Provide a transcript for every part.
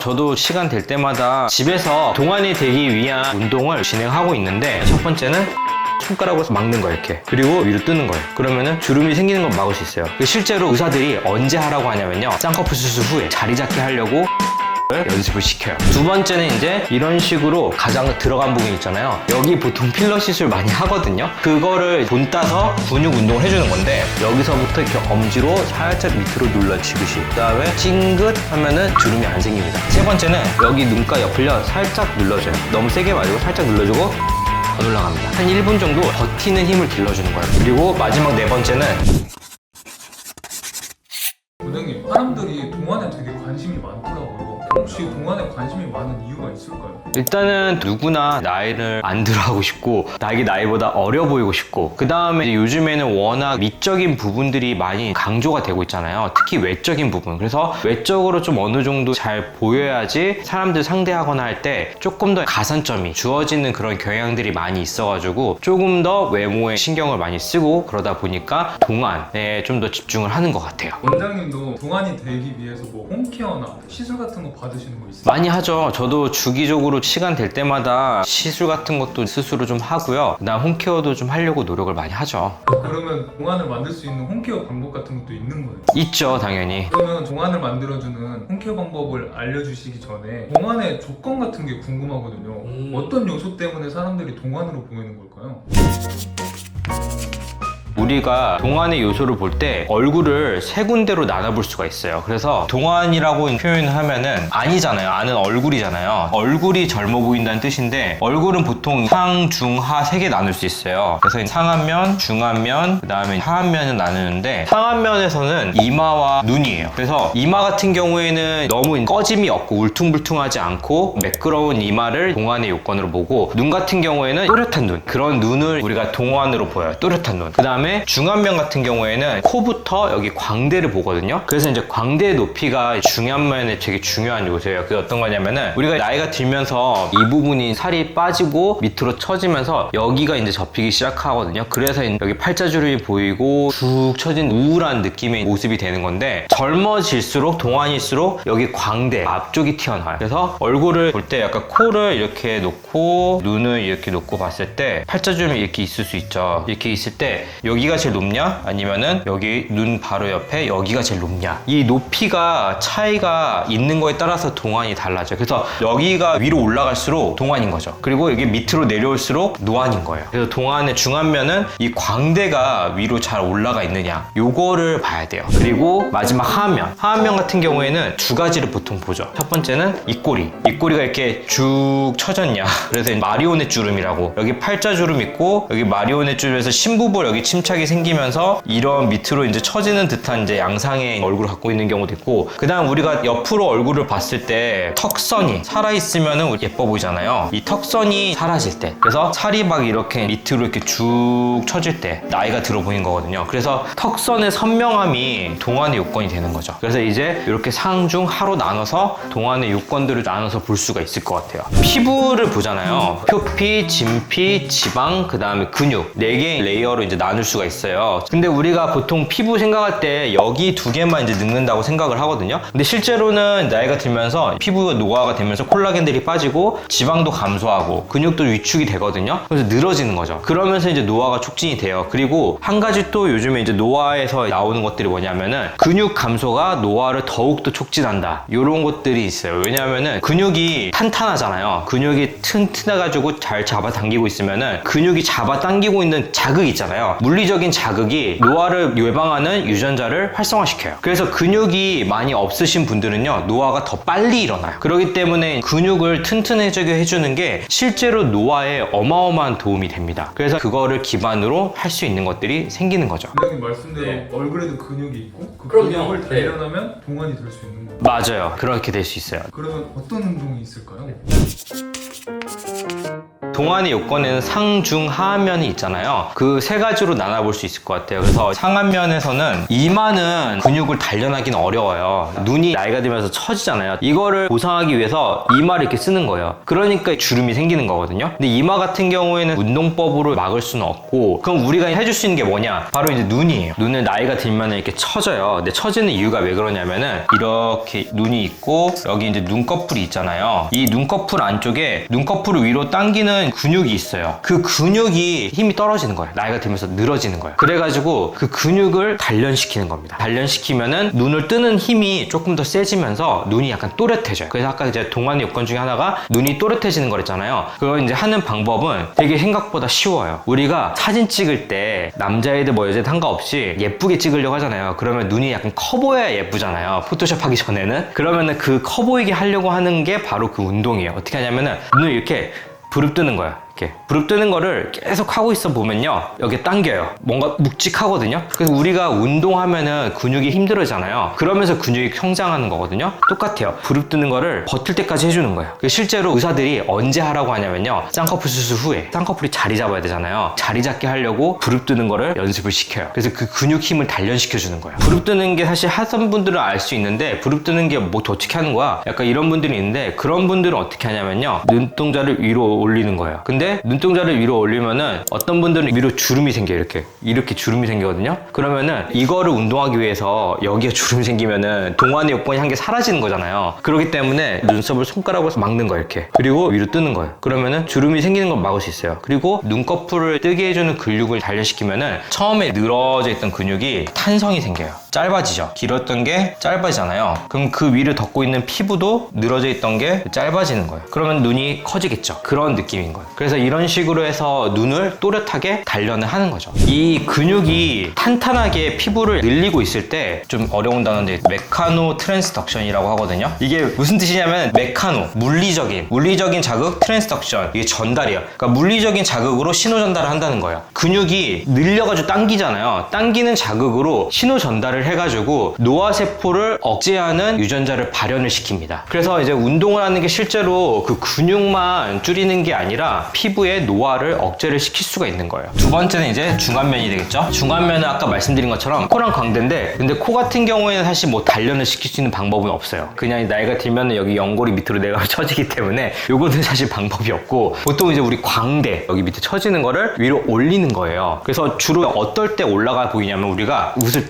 저도 시간 될 때마다 집에서 동안이 되기 위한 운동을 진행하고 있는데, 첫 번째는 손가락으로 막는 거예요, 이렇게. 그리고 위로 뜨는 거예요. 그러면은 주름이 생기는 걸 막을 수 있어요. 실제로 의사들이 언제 하라고 하냐면요, 쌍꺼풀 수술 후에 자리 잡게 하려고 연습을 시켜요. 두 번째는 이제 이런 식으로 가장 들어간 부분 있잖아요. 여기 보통 필러 시술 많이 하거든요. 그거를 돈 따서 근육 운동을 해주는 건데, 여기서부터 이렇게 엄지로 살짝 밑으로 눌러치듯이, 그 다음에 찡긋 하면은 주름이 안 생깁니다. 세 번째는 여기 눈가 옆을요 살짝 눌러줘요. 너무 세게 말고 살짝 눌러주고 더 올라갑니다. 한 1분 정도 버티는 힘을 길러주는 거예요. 그리고 마지막 네 번째는, 원장님, 사람들이 동안에 되게 관심이 많더라고요. 혹시 동안에 관심이 많은 이유가 있을까요? 일단은 누구나 나이를 안 들어가고 싶고, 자기 나이보다 어려 보이고 싶고, 그 다음에 요즘에는 워낙 미적인 부분들이 많이 강조가 되고 있잖아요. 특히 외적인 부분. 그래서 외적으로 좀 어느 정도 잘 보여야지 사람들 상대하거나 할 때 조금 더 가산점이 주어지는 그런 경향들이 많이 있어가지고 조금 더 외모에 신경을 많이 쓰고, 그러다 보니까 동안에 좀 더 집중을 하는 것 같아요. 원장님도 동안이 되기 위해서 뭐 홈케어나 시술 같은 거 받으시는 거 있어요? 많이 하죠. 저도 주기적으로 시간 될 때마다 시술 같은 것도 스스로 좀 하고요. 그다음 홈케어도 좀 하려고 노력을 많이 하죠. 그러면 동안을 만들 수 있는 홈케어 방법 같은 것도 있는 거예요? 있죠, 당연히. 그러면 동안을 만들어주는 홈케어 방법을 알려주시기 전에 동안의 조건 같은 게 궁금하거든요. 어떤 요소 때문에 사람들이 동안으로 보이는 걸까요? 우리가 동안의 요소를 볼 때 얼굴을 세 군데로 나눠볼 수가 있어요. 그래서 동안이라고 표현을 하면은 아니잖아요. 아는 얼굴이잖아요. 얼굴이 젊어 보인다는 뜻인데, 얼굴은 보통 상, 중, 하 세 개 나눌 수 있어요. 그래서 상안면, 중안면, 그 다음에 하안면을 나누는데, 상안면에서는 이마와 눈이에요. 그래서 이마 같은 경우에는 너무 꺼짐이 없고 울퉁불퉁하지 않고 매끄러운 이마를 동안의 요건으로 보고, 눈 같은 경우에는 또렷한 눈, 그런 눈을 우리가 동안으로 보여요. 또렷한 눈. 그 다음에 중안면 같은 경우에는 코부터 여기 광대를 보거든요. 그래서 이제 광대 높이가 중안면에 되게 중요한 요소예요. 그게 어떤 거냐면은, 우리가 나이가 들면서 이 부분이 살이 빠지고 밑으로 처지면서 여기가 이제 접히기 시작하거든요. 그래서 여기 팔자주름이 보이고 쭉 처진 우울한 느낌의 모습이 되는 건데, 젊어질수록, 동안일수록 여기 광대 앞쪽이 튀어나와요. 그래서 얼굴을 볼 때 약간 코를 이렇게 놓고 눈을 이렇게 놓고 봤을 때 팔자주름이 이렇게 있을 수 있죠. 이렇게 있을 때 여기가 제일 높냐, 아니면은 여기 눈 바로 옆에 여기가 제일 높냐, 이 높이가 차이가 있는 거에 따라서 동안이 달라져요. 그래서 여기가 위로 올라갈수록 동안인 거죠. 그리고 여기 밑으로 내려올수록 노안인 거예요. 그래서 동안의 중안면은 이 광대가 위로 잘 올라가 있느냐, 요거를 봐야 돼요. 그리고 마지막 하안면 같은 경우에는 두 가지를 보통 보죠. 첫 번째는 입꼬리가 이렇게 쭉 처졌냐, 그래서 마리오넷 주름이라고, 여기 팔자주름 있고 여기 마리오넷 주름에서 심부볼 여기 침착이 생기면서 이런 밑으로 이제 처지는 듯한 이제 양상의 얼굴을 갖고 있는 경우도 있고, 그 다음 우리가 옆으로 얼굴을 봤을 때 턱선이 살아있으면 예뻐 보이잖아요. 이 턱선이 사라질 때, 그래서 살이 막 이렇게 밑으로 이렇게 쭉 처질 때 나이가 들어 보이는 거거든요. 그래서 턱선의 선명함이 동안의 요건이 되는 거죠. 그래서 이제 이렇게 상, 중, 하로 나눠서 동안의 요건들을 나눠서 볼 수가 있을 것 같아요. 피부를 보잖아요. 표피, 진피, 지방, 그 다음에 근육, 4개의 레이어로 이제 나눌 수가 있어요. 근데 우리가 보통 피부 생각할 때 여기 2개만 이제 늙는다고 생각을 하거든요. 근데 실제로는 나이가 들면서 피부가 노화가 되면서 콜라겐들이 빠지고 지방도 감소하고 근육도 위축이 되거든요. 그래서 늘어지는 거죠. 그러면서 이제 노화가 촉진이 돼요. 그리고 한 가지 또 요즘에 이제 노화에서 나오는 것들이 뭐냐면은, 근육 감소가 노화를 더욱더 촉진한다, 이런 것들이 있어요. 왜냐하면은 근육이 탄탄하잖아요. 근육이 튼튼해가지고 잘 잡아당기고 있으면은 근육이 잡아당기고 있는 자극이 있잖아요. 물리적인 자극이 노화를 예방하는 유전자를 활성화시켜요. 그래서 근육이 많이 없으신 분들은요, 노화가 더 빨리 일어나요. 그렇기 때문에 근육을 튼튼해지게 해주는 게 실제로 노화에 어마어마한 도움이 됩니다. 그래서 그거를 기반으로 할 수 있는 것들이 생기는 거죠. 원장님 말씀대로 얼굴에도 근육이 있고 그 그럼요. 근육을 단련하면 동안이 될 수 있는 거예요. 맞아요. 그렇게 될 수 있어요. 그러면 어떤 운동이 있을까요? 동안의 요건에는 상, 중, 하안면이 있잖아요. 그 세 가지로 나눠볼 수 있을 것 같아요. 그래서 상안면에서는 이마는 근육을 단련하기는 어려워요. 눈이 나이가 들면서 처지잖아요. 이거를 보상하기 위해서 이마를 이렇게 쓰는 거예요. 그러니까 주름이 생기는 거거든요. 근데 이마 같은 경우에는 운동법으로 막을 수는 없고, 그럼 우리가 해줄 수 있는 게 뭐냐? 바로 이제 눈이에요. 눈은 나이가 들면 이렇게 처져요. 근데 처지는 이유가 왜 그러냐면은 이렇게 눈이 있고 여기 이제 눈꺼풀이 있잖아요. 이 눈꺼풀 안쪽에 눈꺼풀을 위로 당기는 근육이 있어요. 그 근육이 힘이 떨어지는 거예요. 나이가 들면서 늘어지는 거예요. 그래가지고 그 근육을 단련시키는 겁니다. 단련시키면은 눈을 뜨는 힘이 조금 더 세지면서 눈이 약간 또렷해져요. 그래서 아까 이제 동안의 요건 중에 하나가 눈이 또렷해지는 거랬잖아요. 그걸 이제 하는 방법은 되게 생각보다 쉬워요. 우리가 사진 찍을 때 남자애들 뭐 여자애들 상관없이 예쁘게 찍으려고 하잖아요. 그러면 눈이 약간 커 보여야 예쁘잖아요. 포토샵 하기 전에는. 그러면은 그 커 보이게 하려고 하는 게 바로 그 운동이에요. 어떻게 하냐면은 눈을 이렇게 부릅뜨는 거야. 이렇게 부릅뜨는 거를 계속 하고 있어 보면요, 여기 당겨요. 뭔가 묵직하거든요. 그래서 우리가 운동하면은 근육이 힘들어지잖아요. 그러면서 근육이 성장하는 거거든요. 똑같아요. 부릅뜨는 거를 버틸 때까지 해주는 거예요. 실제로 의사들이 언제 하라고 하냐면요, 쌍꺼풀 수술 후에 쌍꺼풀이 자리 잡아야 되잖아요. 자리 잡게 하려고 부릅뜨는 거를 연습을 시켜요. 그래서 그 근육 힘을 단련시켜 주는 거예요. 부릅뜨는 게 사실 하던 분들은 알 수 있는데, 부릅뜨는 게 뭐 어떻게 하는 거야? 약간 이런 분들이 있는데, 그런 분들은 어떻게 하냐면요, 눈동자를 위로 올리는 거예요. 근데 눈동자를 위로 올리면은 어떤 분들은 위로 주름이 생겨요. 이렇게 주름이 생기거든요. 그러면은 이거를 운동하기 위해서 여기에 주름이 생기면은 동안의 요건이 한 개 사라지는 거잖아요. 그렇기 때문에 눈썹을 손가락으로 막는 거예요. 이렇게. 그리고 위로 뜨는 거예요. 그러면은 주름이 생기는 걸 막을 수 있어요. 그리고 눈꺼풀을 뜨게 해주는 근육을 단련시키면은 처음에 늘어져 있던 근육이 탄성이 생겨요. 짧아지죠. 길었던 게 짧아지잖아요. 그럼 그 위를 덮고 있는 피부도 늘어져 있던 게 짧아지는 거예요. 그러면 눈이 커지겠죠. 그런 느낌인 거예요. 그래서 이런 식으로 해서 눈을 또렷하게 단련을 하는 거죠. 이 근육이 탄탄하게 피부를 늘리고 있을 때, 좀 어려운 단어인데 메카노 트랜스덕션이라고 하거든요. 이게 무슨 뜻이냐면, 메카노, 물리적인 자극, 트랜스덕션, 이게 전달이에요. 그러니까 물리적인 자극으로 신호 전달을 한다는 거예요. 근육이 늘려가지고 당기잖아요. 당기는 자극으로 신호 전달을 해가지고 노화세포를 억제하는 유전자를 발현을 시킵니다. 그래서 이제 운동을 하는 게 실제로 그 근육만 줄이는 게 아니라 피부의 노화를 억제를 시킬 수가 있는 거예요. 두 번째는 이제 중안면이 되겠죠. 중안면은 아까 말씀드린 것처럼 코랑 광대인데, 근데 코 같은 경우에는 사실 뭐 단련을 시킬 수 있는 방법은 없어요. 그냥 나이가 들면은 여기 연골이 밑으로 내가 처지기 때문에 요거는 사실 방법이 없고, 보통 이제 우리 광대 여기 밑에 처지는 거를 위로 올리는 거예요. 그래서 주로 어떨 때 올라가 보이냐면, 우리가 웃을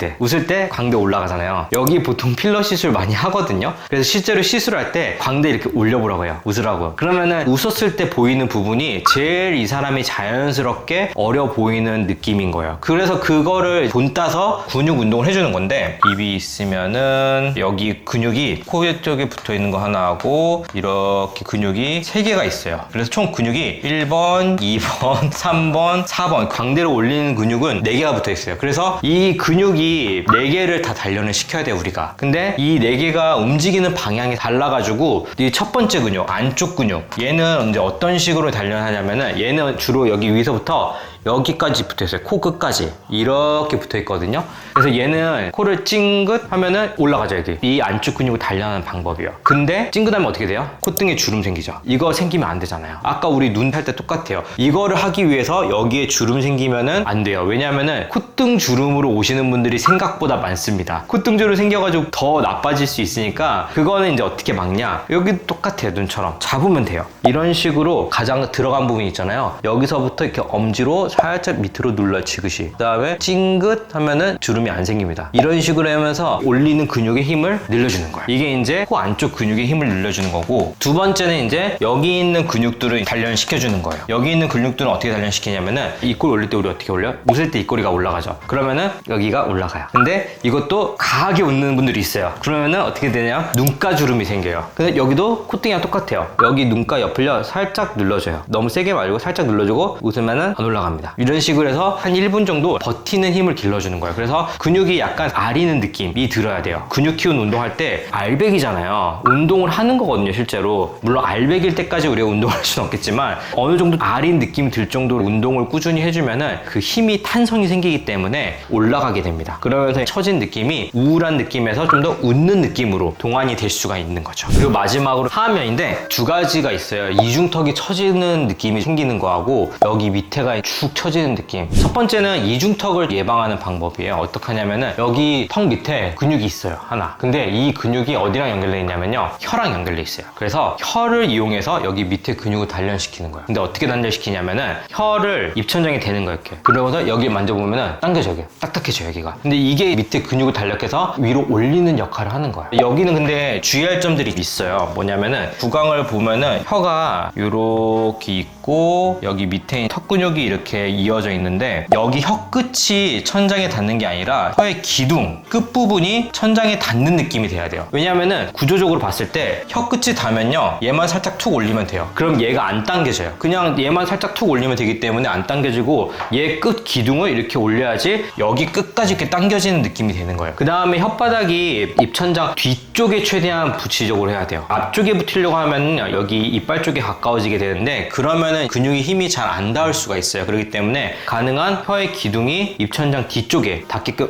때 광대 올라가잖아요. 여기 보통 필러 시술 많이 하거든요. 그래서 실제로 시술할 때 광대 이렇게 올려보라고 해요. 웃으라고요. 그러면은 웃었을 때 보이는 부분이 제일 이 사람이 자연스럽게 어려 보이는 느낌인 거예요. 그래서 그거를 본따서 근육 운동을 해주는 건데, 입이 있으면은 여기 근육이 코 쪽에 붙어 있는 거 하나 하고 이렇게 근육이 3개가 있어요. 그래서 총 근육이 1번, 2번, 3번, 4번 광대를 올리는 근육은 4개가 붙어 있어요. 그래서 이 근육이 4개를 다 단련을 시켜야 돼요, 우리가. 근데 이 4개가 움직이는 방향이 달라가지고, 이 첫 번째 근육, 안쪽 근육, 얘는 이제 어떤 식으로 단련하냐면은, 얘는 주로 여기 위서부터 여기까지 붙어 있어요. 코 끝까지 이렇게 붙어 있거든요. 그래서 얘는 코를 찡긋 하면은 올라가죠. 여기 이 안쪽 근육을 단련하는 방법이에요. 근데 찡긋하면 어떻게 돼요? 콧등에 주름 생기죠. 이거 생기면 안 되잖아요. 아까 우리 눈 할 때 똑같아요. 이거를 하기 위해서 여기에 주름 생기면은 안 돼요. 왜냐면은 콧등 주름으로 오시는 분들이 생각보다 많습니다. 콧등 주름 생겨가지고 더 나빠질 수 있으니까, 그거는 이제 어떻게 막냐, 여기 똑같아요. 눈처럼 잡으면 돼요. 이런 식으로 가장 들어간 부분 있잖아요. 여기서부터 이렇게 엄지로 살짝 밑으로 눌러치듯이, 그 다음에 찡긋 하면은 주름이 안 생깁니다. 이런 식으로 하면서 올리는 근육의 힘을 늘려주는 거예요. 이게 이제 코 안쪽 근육의 힘을 늘려주는 거고, 두 번째는 이제 여기 있는 근육들을 단련시켜주는 거예요. 여기 있는 근육들은 어떻게 단련시키냐면은, 입꼬리 올릴 때 우리 어떻게 올려요? 웃을 때 입꼬리가 올라가죠. 그러면은 여기가 올라가요. 근데 이것도 강하게 웃는 분들이 있어요. 그러면은 어떻게 되냐? 눈가 주름이 생겨요. 근데 여기도 콧등이랑 똑같아요. 여기 눈가 옆을요 살짝 눌러줘요. 너무 세게 말고 살짝 눌러주고 웃으면은 안 올라갑니다. 합니다. 이런 식으로 해서 한 1분 정도 버티는 힘을 길러주는 거예요. 그래서 근육이 약간 아리는 느낌이 들어야 돼요. 근육 키운 운동할 때 알배기잖아요. 운동을 하는 거거든요, 실제로. 물론 알배기일 때까지 우리가 운동할 수는 없겠지만 어느 정도 아린 느낌이 들 정도로 운동을 꾸준히 해주면은 그 힘이 탄성이 생기기 때문에 올라가게 됩니다. 그러면서 처진 느낌이 우울한 느낌에서 좀 더 웃는 느낌으로 동안이 될 수가 있는 거죠. 그리고 마지막으로 하한면인데 두 가지가 있어요. 이중턱이 처지는 느낌이 생기는 거하고 여기 밑에가 축 처지는 느낌. 첫 번째는 이중턱을 예방하는 방법이에요. 어떻게 하냐면은 여기 턱 밑에 근육이 있어요, 하나. 근데 이 근육이 어디랑 연결되어 있냐면요, 혀랑 연결되어 있어요. 그래서 혀를 이용해서 여기 밑에 근육을 단련시키는 거예요. 근데 어떻게 단련시키냐면은 혀를 입천장에 대는 거예요, 이렇게. 그러고서 여기 만져보면은 당겨져요. 딱딱해져요, 여기가. 근데 이게 밑에 근육을 단련해서 위로 올리는 역할을 하는 거예요. 여기는 근데 주의할 점들이 있어요. 뭐냐면은 구강을 보면은 혀가 이렇게 있고 여기 밑에 턱 근육이 이렇게 이어져 있는데 여기 혀 끝이 천장에 닿는 게 아니라 혀의 기둥 끝부분이 천장에 닿는 느낌이 돼야 돼요. 왜냐면은 구조적으로 봤을 때 혀 끝이 닿으면요, 얘만 살짝 툭 올리면 돼요. 그럼 얘가 안 당겨져요. 그냥 얘만 살짝 툭 올리면 되기 때문에 안 당겨지고 얘 끝 기둥을 이렇게 올려야지 여기 끝까지 이렇게 당겨지는 느낌이 되는 거예요. 그 다음에 혓바닥이 입천장 뒤쪽에 최대한 붙이적으로 해야 돼요. 앞쪽에 붙이려고 하면 여기 이빨 쪽에 가까워지게 되는데 그러면은 근육이 힘이 잘 안 닿을 수가 있어요. 그렇기 때문에 가능한 혀의 기둥이 입천장 뒤쪽에 닿게끔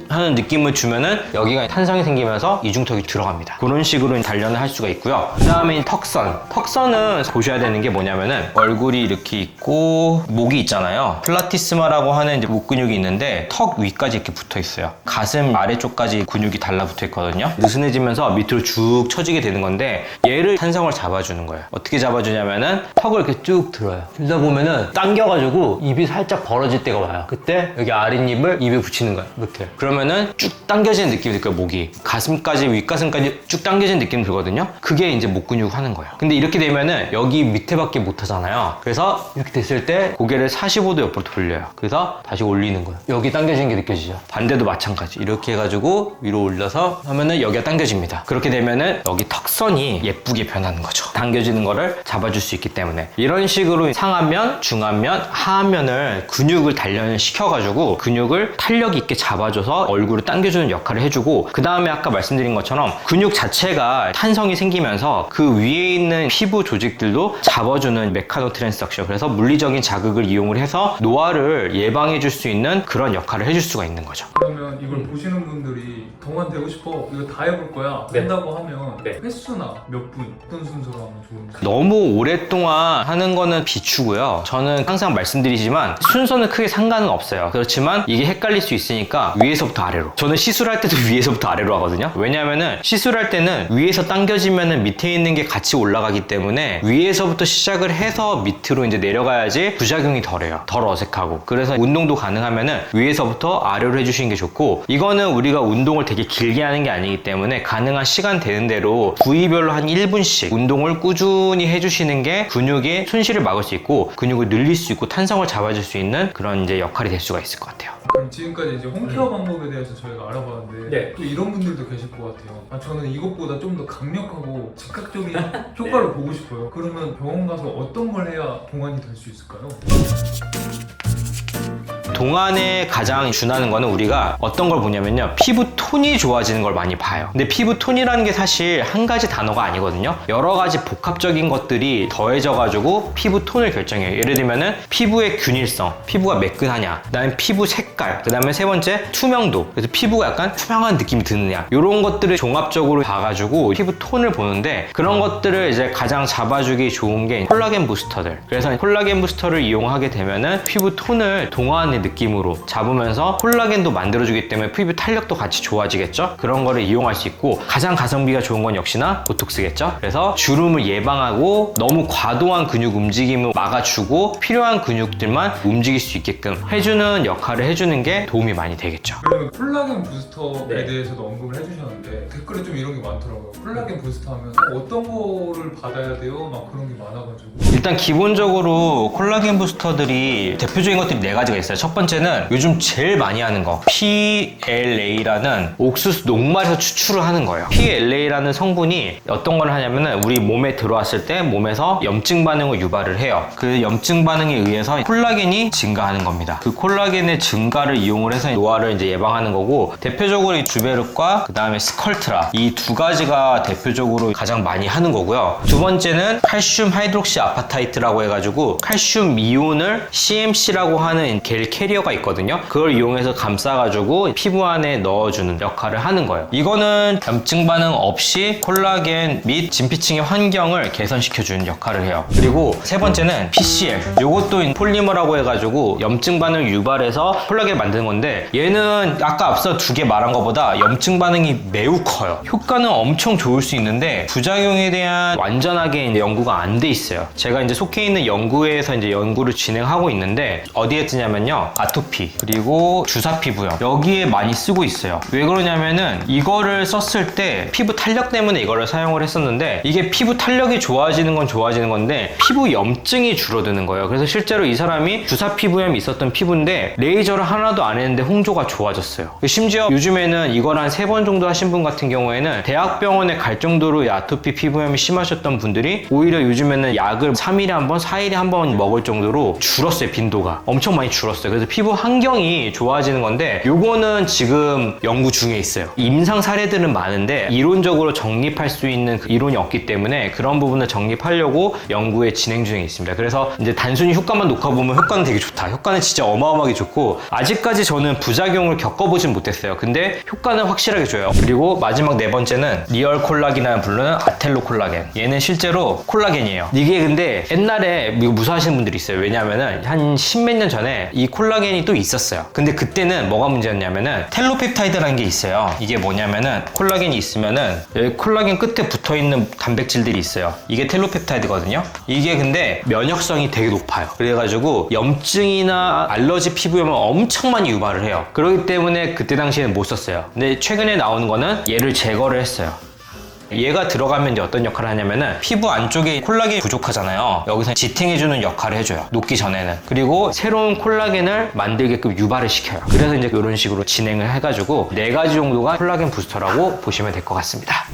하는 느낌을 주면은 여기가 탄성이 생기면서 이중턱이 들어갑니다. 그런 식으로 단련을 할 수가 있고요. 그 다음에 턱선은 보셔야 되는 게 뭐냐면은 얼굴이 이렇게 있고 목이 있잖아요. 플라티스마라고 하는 이제 목 근육이 있는데 턱 위까지 이렇게 붙어 있어요. 가슴 아래쪽까지 근육이 달라붙어 있거든요. 느슨해지면서 밑으로 쭉 처지게 되는 건데 얘를 탄성을 잡아주는 거예요. 어떻게 잡아주냐면은 턱을 이렇게 쭉 들어요. 들다 보면은 당겨가지고 입이 살짝 벌어질 때가 와요. 그때 여기 아랫입을 입에 붙이는 거예요, 이렇게. 그러면은 쭉 당겨지는 느낌이 들 거예요, 목이. 가슴까지, 윗가슴까지 쭉 당겨지는 느낌이 들거든요. 그게 이제 목 근육 하는 거예요. 근데 이렇게 되면은 여기 밑에밖에 못 하잖아요. 그래서 이렇게 됐을 때 고개를 45도 옆으로 돌려요. 그래서 다시 올리는 거예요. 여기 당겨지는 게 느껴지죠? 반대도 마찬가지. 이렇게 해가지고 위로 올려서 하면은 여기가 당겨집니다. 그렇게 되면은 여기 턱선이 예쁘게 변하는 거죠. 당겨지는 거를 잡아줄 수 있기 때문에. 이런 식으로 상안면, 중안면, 하안면을 근육을 단련시켜가지고 근육을 탄력 있게 잡아줘서 얼굴을 당겨주는 역할을 해주고, 그 다음에 아까 말씀드린 것처럼 근육 자체가 탄성이 생기면서 그 위에 있는 피부 조직들도 잡아주는 메카노 트랜스덕션, 그래서 물리적인 자극을 이용을 해서 노화를 예방해줄 수 있는 그런 역할을 해줄 수가 있는 거죠. 그러면 이걸 보시는 분들이 동안 되고 싶어, 이거 다 해볼 거야 한다고 하면 횟수나 몇 분, 어떤 순서로 하면 좋은지? 너무 오랫동안 하는 거는 비추고요. 저는 항상 말씀드리지만 순서는 크게 상관은 없어요. 그렇지만 이게 헷갈릴 수 있으니까 위에서부터 아래로. 저는 시술할 때도 위에서부터 아래로 하거든요. 왜냐면은 시술할 때는 위에서 당겨지면은 밑에 있는 게 같이 올라가기 때문에 위에서부터 시작을 해서 밑으로 이제 내려가야지 부작용이 덜해요. 덜 어색하고. 그래서 운동도 가능하면은 위에서부터 아래로 해주시는 게 좋고, 이거는 우리가 운동을 되게 길게 하는 게 아니기 때문에 가능한 시간 되는 대로 부위별로 한 1분씩 운동을 꾸준히 해주시는 게 근육의 손실을 막을 수 있고 근육을 늘릴 수 있고 탄성을 잡아줄 수 있는 그런 이제 역할이 될 수가 있을 것 같아요. 그럼 지금까지 이제 홈케어 방법에 대해서 저희가 알아봤는데 또 이런 분들도 계실 것 같아요. 저는 이것보다 좀 더 강력하고 즉각적인 효과를 보고 싶어요. 그러면 병원 가서 어떤 걸 해야 동안이 될 수 있을까요? 동안에 가장 준하는 거는 우리가 어떤 걸 보냐면요, 피부 톤이 좋아지는 걸 많이 봐요. 근데 피부 톤이라는 게 사실 한 가지 단어가 아니거든요. 여러 가지 복합적인 것들이 더해져 가지고 피부 톤을 결정해요. 예를 들면은 피부의 균일성, 피부가 매끈하냐, 그다음에 피부 색깔, 그다음에 세 번째 투명도, 그래서 피부가 약간 투명한 느낌이 드느냐, 이런 것들을 종합적으로 봐가지고 피부 톤을 보는데, 그런 것들을 이제 가장 잡아주기 좋은 게 콜라겐 부스터들. 그래서 콜라겐 부스터를 이용하게 되면은 피부 톤을 동안의 느낌으로 잡으면서 콜라겐도 만들어주기 때문에 피부 탄력도 같이 좋아지겠죠? 그런 거를 이용할 수 있고, 가장 가성비가 좋은 건 역시나 보톡스겠죠? 그래서 주름을 예방하고 너무 과도한 근육 움직임을 막아주고 필요한 근육들만 움직일 수 있게끔 해주는 역할을 해주는 게 도움이 많이 되겠죠. 그러면 콜라겐 부스터에 대해서도 언급을 해주셨는데 댓글에 좀 이런 게 많더라고요. 콜라겐 부스터 하면 어떤 거를 받아야 돼요? 막 그런 게 많아가지고. 일단 기본적으로 콜라겐 부스터들이 대표적인 것들이 4가지가 있어요. 첫 번째는 요즘 제일 많이 하는 거 PLA라는 옥수수 녹말에서 추출을 하는 거예요. PLA라는 성분이 어떤 걸 하냐면은 우리 몸에 들어왔을 때 몸에서 염증 반응을 유발을 해요. 그 염증 반응에 의해서 콜라겐이 증가하는 겁니다. 그 콜라겐의 증가를 이용을 해서 노화를 이제 예방하는 거고, 대표적으로 이 주베르과 그 다음에 스컬트라, 이 두 가지가 대표적으로 가장 많이 하는 거고요. 두 번째는 칼슘 하이드록시 아파타이트라고 해가지고 칼슘 이온을 CMC라고 하는 겔 캐리어가 있거든요. 그걸 이용해서 감싸가지고 피부 안에 넣어주는 역할을 하는 거예요. 이거는 염증 반응 없이 콜라겐 및 진피층의 환경을 개선시켜주는 역할을 해요. 그리고 세 번째는 PCL, 이것도 폴리머라고 해가지고 염증 반응을 유발해서 콜라겐을 만드는 건데, 얘는 아까 앞서 두 개 말한 것보다 염증 반응이 매우 커요. 효과는 엄청 좋을 수 있는데 부작용에 대한 완전하게 이제 연구가 안 돼 있어요. 제가 이제 속해 있는 연구회에서 이제 연구를 진행하고 있는데, 어디에 쓰냐면요, 아토피 그리고 주사 피부염, 여기에 많이 쓰고 있어요. 왜 그러냐면은 이거를 썼을 때 피부 탄력 때문에 이거를 사용을 했었는데, 이게 피부 탄력이 좋아지는 건 좋아지는 건데 피부 염증이 줄어드는 거예요. 그래서 실제로 이 사람이 주사 피부염이 있었던 피부인데 레이저를 하나도 안 했는데 홍조가 좋아졌어요. 심지어 요즘에는 이걸 한 3번 정도 하신 분 같은 경우에는 대학병원에 갈 정도로 아토피 피부염이 심하셨던 분들이 오히려 요즘에는 약을 3일에 한 번, 4일에 한 번 먹을 정도로 줄었어요. 빈도가 엄청 많이 줄었어요. 그래서 피부 환경이 좋아지는 건데, 요거는 지금 연구 중에 있어요. 임상 사례들은 많은데 이론적으로 정립할 수 있는 이론이 없기 때문에 그런 부분을 정립하려고 연구에 진행 중에 있습니다. 그래서 이제 단순히 효과만 놓고보면 효과는 되게 좋다, 효과는 진짜 어마어마하게 좋고, 아직까지 저는 부작용을 겪어보진 못했어요. 근데 효과는 확실하게 줘요. 그리고 마지막 네 번째는 리얼 콜라겐이라는 부르는 아텔로 콜라겐. 얘는 실제로 콜라겐이에요. 이게 근데 옛날에 이거 무서워하시는 분들이 있어요. 왜냐면은 한 10몇 년 전에 이 콜라겐이 또 있었어요. 근데 그때는 뭐가 문제였냐면은 텔로펩타이드라는 게 있어요. 이게 뭐냐면은 콜라겐이 있으면은 여기 콜라겐 끝에 붙어있는 단백질들이 있어요. 이게 텔로펩타이드거든요. 이게 근데 면역성이 되게 높아요. 그래가지고 염증이나 알러지 피부염을 엄청 많이 유발을 해요. 그렇기 때문에 그때 당시에는 못 썼어요. 근데 최근에 나오는 거는 얘를 제거를 했어요. 얘가 들어가면 이제 어떤 역할을 하냐면은 피부 안쪽에 콜라겐이 부족하잖아요. 여기서 지탱해주는 역할을 해줘요. 녹기 전에는. 그리고 새로운 콜라겐을 만들게끔 유발을 시켜요. 그래서 이제 이런 식으로 진행을 해가지고 4가지 정도가 콜라겐 부스터라고 보시면 될 것 같습니다.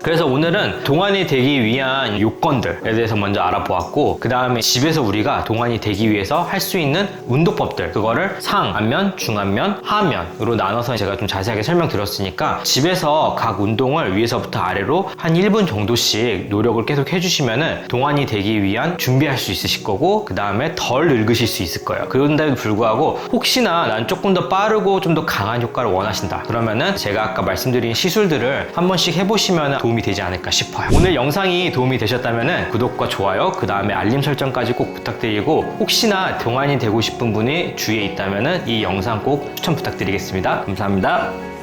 그래서 오늘은 동안이 되기 위한 요건들에 대해서 먼저 알아보았고, 그 다음에 집에서 우리가 동안이 되기 위해서 할 수 있는 운동법들, 그거를 상안면, 중안면, 하안면으로 나눠서 제가 좀 자세하게 설명드렸으니까 집에서 각 운동을 위에서부터 아래로 한 1분 정도씩 노력을 계속 해주시면은 동안이 되기 위한 준비할 수 있으실 거고, 그 다음에 덜 늙으실 수 있을 거예요. 그런데도 불구하고 혹시나 난 조금 더 빠르고 좀 더 강한 효과를 원하신다 그러면은 제가 아까 말씀드린 시술들을 한 번씩 해보시면 도움이 되지 않을까 싶어요. 오늘 영상이 도움이 되셨다면 구독과 좋아요, 그 다음에 알림 설정까지 꼭 부탁드리고, 혹시나 동안이 되고 싶은 분이 주위에 있다면 이 영상 꼭 추천 부탁드리겠습니다. 감사합니다.